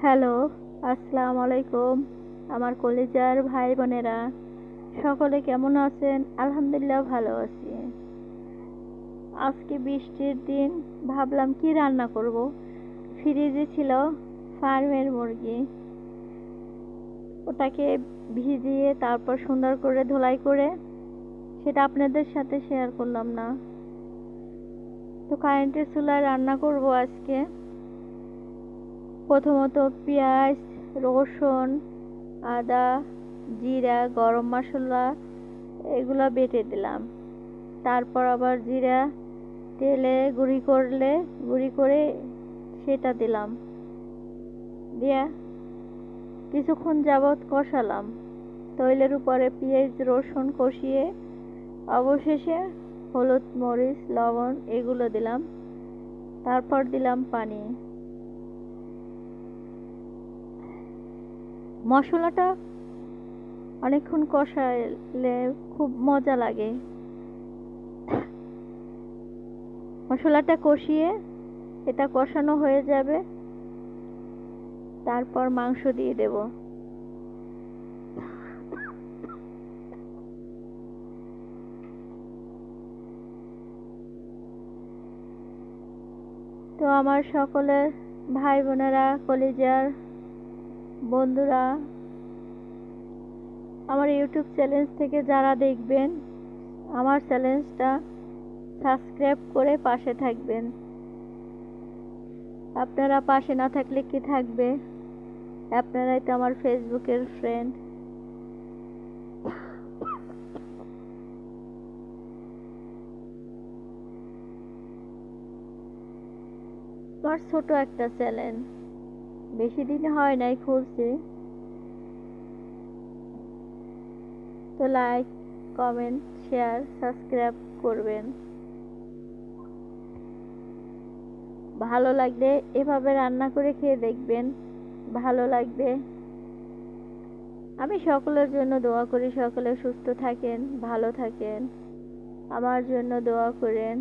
Hello, আসসালামু আলাইকুম। আমার কলিজার ভাই বোনেরা, সকলে কেমন আছেন? আলহামদুলিল্লাহ ভালো আছি। আজকে বৃষ্টির দিন, ভাবলাম কি রান্না করব। ফ্রিজে ছিল ফার্মের মুরগি, ওটাকে ভিজিয়ে তারপর সুন্দর করে ধোলাই করে সেটা আপনাদের সাথে শেয়ার করলাম না। তো কারেন্টের চুলায় রান্না করব আজকে। প্রথমত পেঁয়াজ, রসুন, আদা, জিরা, গরম মশলা এগুলো বেটে দিলাম। তারপর আবার জিরা তেলে গুঁড়ি করে সেটা দিলাম। দিয়া কিছুক্ষণ যাবৎ কষালাম। তৈলের উপরে পেঁয়াজ রসুন কষিয়ে অবশেষে হলুদ মরিচ লবণ এগুলো দিলাম। তারপর দিলাম পানি। মশলাটা অনেকক্ষণ কষালে খুব মজা লাগে। মশলাটা কষিয়ে এটা কষানো হয়ে যাবে, তারপর মাংস দিয়ে দেব। তো আমার সকলের ভাই বোনেরা, কলিজার বন্ধুরা, আমার ইউটিউব চ্যানেল থেকে যারা দেখবেন, আমার চ্যানেলটা সাবস্ক্রাইব করে পাশে থাকবেন। আপনারা পাশে না থাকলে কি থাকবে? আপনারাই তো আমার ফেসবুকের ফ্রেন্ড। আমার ছোট একটা চ্যানেল, বেশি দিন হয় নাই খুলছি। তো লাইক, কমেন্ট, শেয়ার, সাবস্ক্রাইব করবেন। ভালো লাগলে এভাবে রান্না করে খেয়ে দেখবেন, ভালো লাগবে। আমি সকলের জন্য দোয়া করি, সকলে সুস্থ থাকেন, ভালো থাকেন। আমার জন্য দোয়া করেন।